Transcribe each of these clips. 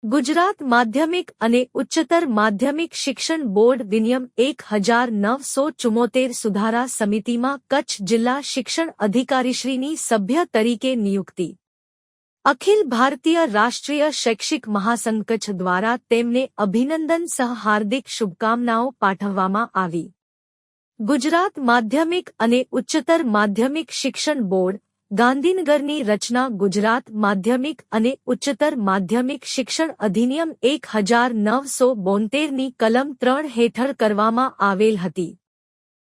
ગુજરાત માધ્યમિક અને ઉચ્ચતર માધ્યમિક શિક્ષણ બોર્ડ વિનિયમ 1974 સુધારા સમિતિમાં કચ્છ જિલ્લા શિક્ષણ અધિકારીશ્રીની સભ્ય તરીકે નિયુક્તિ. અખિલ ભારતીય રાષ્ટ્રીય શૈક્ષિક મહાસંઘ કચ્છ દ્વારા તેમને અભિનંદન સહ હાર્દિક શુભકામનાઓ પાઠવવામાં આવી. ગુજરાત માધ્યમિક અને ઉચ્ચતર માધ્યમિક શિક્ષણ બોર્ડ ગાંધીનગરની રચના ગુજરાત માધ્યમિક અને ઉચ્ચતર માધ્યમિક શિક્ષણ અધિનિયમ 1972ની કલમ 3 હેઠળ કરવામાં આવેલ હતી.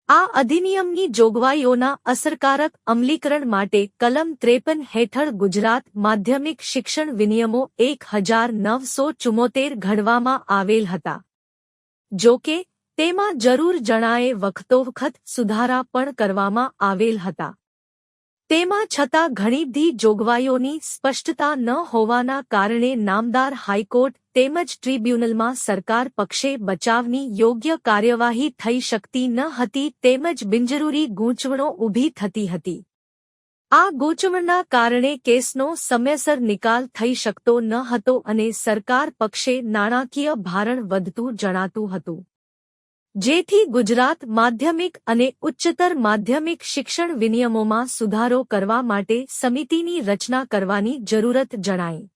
આ અધિનિયમની જોગવાઈઓના અસરકારક અમલીકરણ માટે કલમ 53 હેઠળ ગુજરાત માધ્યમિક શિક્ષણ વિનિયમો 1974 ઘડવામાં આવેલ હતા. જો કે તેમાં જરૂર જણાયે વખતોવખત સુધારા પણ કરવામાં આવેલ હતા. તેમાં છતાં ઘણીબધી જોગવાઈઓની સ્પષ્ટતા ન હોવાના કારણે નામદાર હાઈકોર્ટ તેમજ ટ્રિબ્યુનલમાં સરકાર પક્ષે બચાવની યોગ્ય કાર્યવાહી થઈ શકતી ન હતી તેમજ બિનજરૂરી ગૂંચવણો ઊભી થતી હતી. આ ગૂંચવણના કારણે કેસનો સમયસર નિકાલ થઈ શકતો ન હતો અને સરકાર પક્ષે નાણાકીય ભારણ વધતું જણાતું હતું. જેથી ગુજરાત માધ્યમિક અને ઉચ્ચતર માધ્યમિક શિક્ષણ વિનિયમોમાં સુધારો કરવા માટે સમિતિની રચના કરવાની જરૂરત જણાઈ.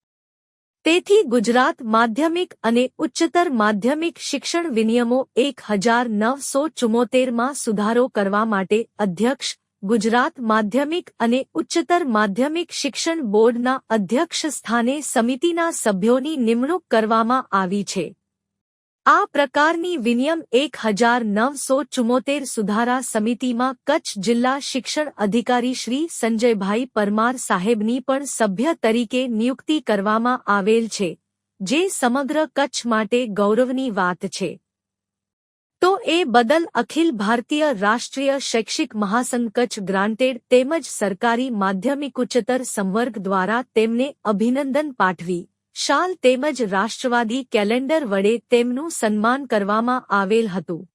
તેથી ગુજરાત માધ્યમિક અને ઉચ્ચતર માધ્યમિક શિક્ષણ વિનિયમો 1974માં સુધારો કરવા માટે અધ્યક્ષ ગુજરાત માધ્યમિક અને ઉચ્ચતર માધ્યમિક શિક્ષણ બોર્ડના અધ્યક્ષ સ્થાને સમિતિના સભ્યોની નિમણૂક કરવામાં આવી છે. આ પ્રકારની વિનિયમ 1974 સુધારા સમિતિમાં કચ્છ જિલ્લા શિક્ષણ અધિકારી શ્રી સંજયભાઈ પરમાર સાહેબની પણ સભ્ય તરીકે નિયુક્તિ કરવામાં આવેલ છે, જે સમગ્ર કચ્છ માટે ગૌરવની વાત છે. તો એ બદલ અખિલ ભારતીય રાષ્ટ્રીય શૈક્ષિક મહાસંઘ કચ્છ ગ્રાન્ટેડ તેમજ સરકારી માધ્યમિક ઉચ્ચતર સંવર્ગ દ્વારા તેમને અભિનંદન પાઠવી શાલ તેમજ રાષ્ટ્રવાદી કેલેન્ડર વડે તેમનું સન્માન કરવામાં આવેલ હતું.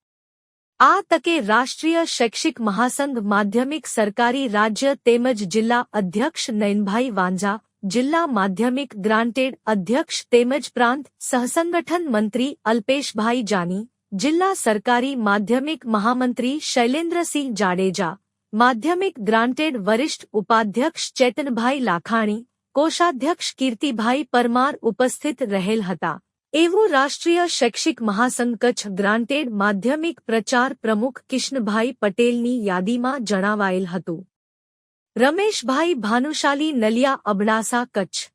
આ તકે રાષ્ટ્રીય શૈક્ષિક મહાસંઘ માધ્યમિક સરકારી રાજ્ય તેમજ જિલ્લા અધ્યક્ષ નયનભાઈ વાંઝા, જિલ્લા માધ્યમિક ગ્રાન્ટેડ અધ્યક્ષ તેમજ પ્રાંત સહસંગઠન મંત્રી અલ્પેશભાઈ જાની, જિલ્લા સરકારી માધ્યમિક મહામંત્રી શૈલેન્દ્રસિંહ જાડેજા, માધ્યમિક ગ્રાન્ટેડ વરિષ્ઠ ઉપાધ્યક્ષ ચેતનભાઈ લાખાણી, કોષાધ્યક્ષ કીર્તિભાઈ પરમાર ઉપસ્થિત રહેલ હતા. એવું રાષ્ટ્રીય શૈક્ષિક મહાસંઘ કચ્છ ગ્રાન્ટેડ માધ્યમિક પ્રચાર પ્રમુખ કિશનભાઈ પટેલની યાદીમાં જણાવાયેલ હતું. રમેશભાઈ ભાનુશાલી નલિયા, અબડાસા, કચ્છ.